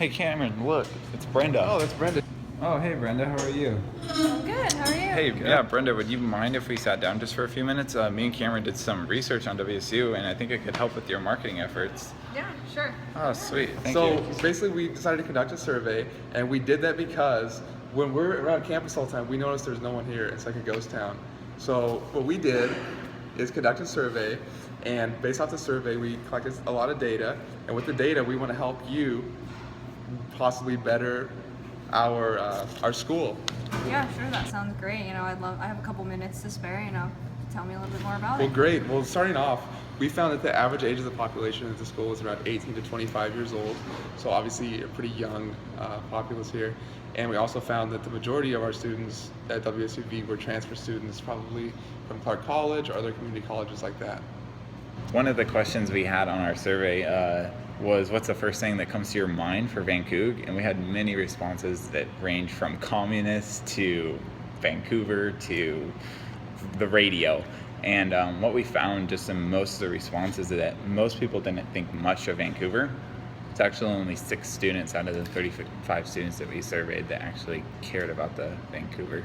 Hey Cameron, look, it's Brenda. Oh, that's Brenda. Oh, hey Brenda, how are you? I'm good. How are you? Hey, yeah, Brenda, would you mind if we sat down just for a few minutes? Me and Cameron did some research on WSU, and I think it could help with your marketing efforts. Yeah, sure. Oh, sweet. Thank So you. basically, we decided to conduct a survey, and we did that because when we're around campus all the time, we noticed there's no one here. It's like a ghost town. So what we did is conduct a survey, and based off the survey, we collected a lot of data, and with the data, we want to help you possibly better our school. Yeah, sure. That sounds great. I have a couple minutes to spare. Tell me a little bit more about Well, it. great. Well, starting off, we found that the average age of the population at the school is around 18 to 25 years old. So obviously a pretty young populace here. And we also found that the majority of our students at WSUV were transfer students, probably from Clark College or other community colleges like that. One of the questions we had on our survey was, what's the first thing that comes to your mind for Vancouver? And we had many responses that range from communist to Vancouver to the radio. And what we found just in most of the responses is that most people didn't think much of Vancouver. It's actually only 6 students out of the 35 students that we surveyed that actually cared about the Vancouver.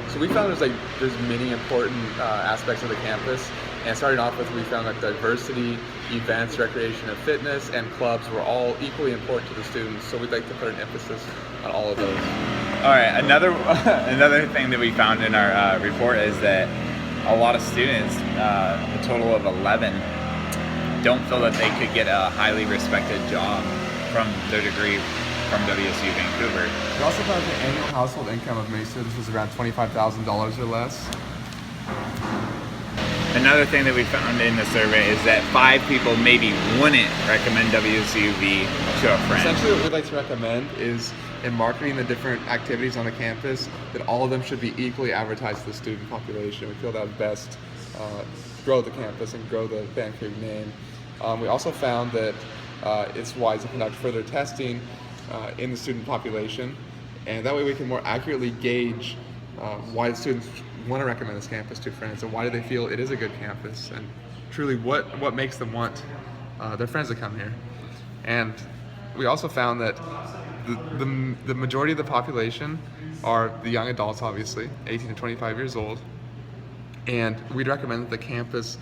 So we found there's many important aspects of the campus. And starting off with, we found that diversity, events, recreation and fitness, and clubs were all equally important to the students. So we'd like to put an emphasis on all of those. All right, another thing that we found in our report is that a lot of students, a total of 11, don't feel that they could get a highly respected job from their degree from WSU Vancouver. We also found the annual household income of many students was around $25,000 or less. Another thing that we found in the survey is that 5 people maybe wouldn't recommend WSUV to a friend. Essentially, what we'd like to recommend is, in marketing the different activities on the campus, that all of them should be equally advertised to the student population. We feel that would best grow the campus and grow the Vancouver name. We also found that it's wise to conduct further testing in the student population, and that way we can more accurately gauge why the students want to recommend this campus to friends, and why do they feel it is a good campus, and truly what makes them want their friends to come here. And we also found that the majority of the population are the young adults, obviously, 18 to 25 years old, and we'd recommend that the campus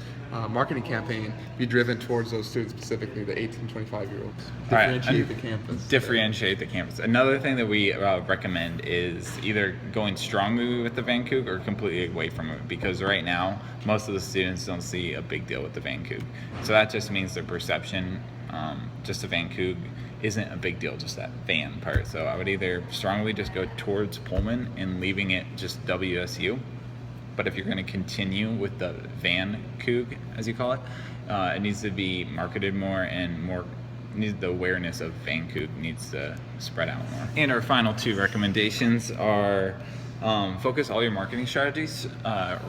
marketing campaign be driven towards those students, specifically the 18 to 25 year olds. Differentiate the campus. Differentiate the campus. Another thing that we recommend is either going strongly with the Vancouver or completely away from it, because right now most of the students don't see a big deal with the Vancouver. So that just means their perception just the Vancouver isn't a big deal, just that van part. So I would either strongly just go towards Pullman and leaving it just WSU. But if you're going to continue with the Van Coug, as you call it, it needs to be marketed more, and the awareness of Van Coug needs to spread out more. And our final 2 recommendations are focus all your marketing strategies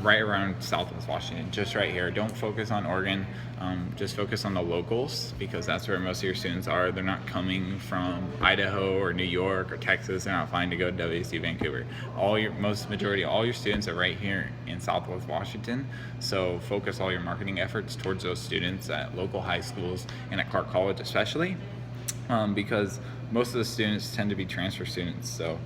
right around Southwest Washington, just right here. Don't focus on Oregon, just focus on the locals, because that's where most of your students are. They're not coming from Idaho or New York or Texas. They're not flying to go to WSU Vancouver. All your students are right here in Southwest Washington. So focus all your marketing efforts towards those students at local high schools and at Clark College especially, because most of the students tend to be transfer students. So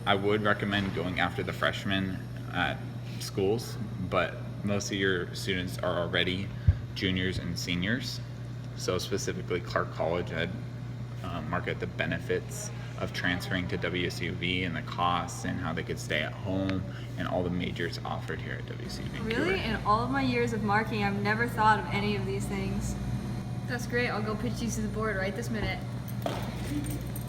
I would recommend going after the freshmen at schools, but most of your students are already juniors and seniors. So specifically Clark College, I'd market the benefits of transferring to WSUV and the costs and how they could stay at home and all the majors offered here at WSU Vancouver. Really? In all of my years of marketing, I've never thought of any of these things. That's great. I'll go pitch these to the board right this minute.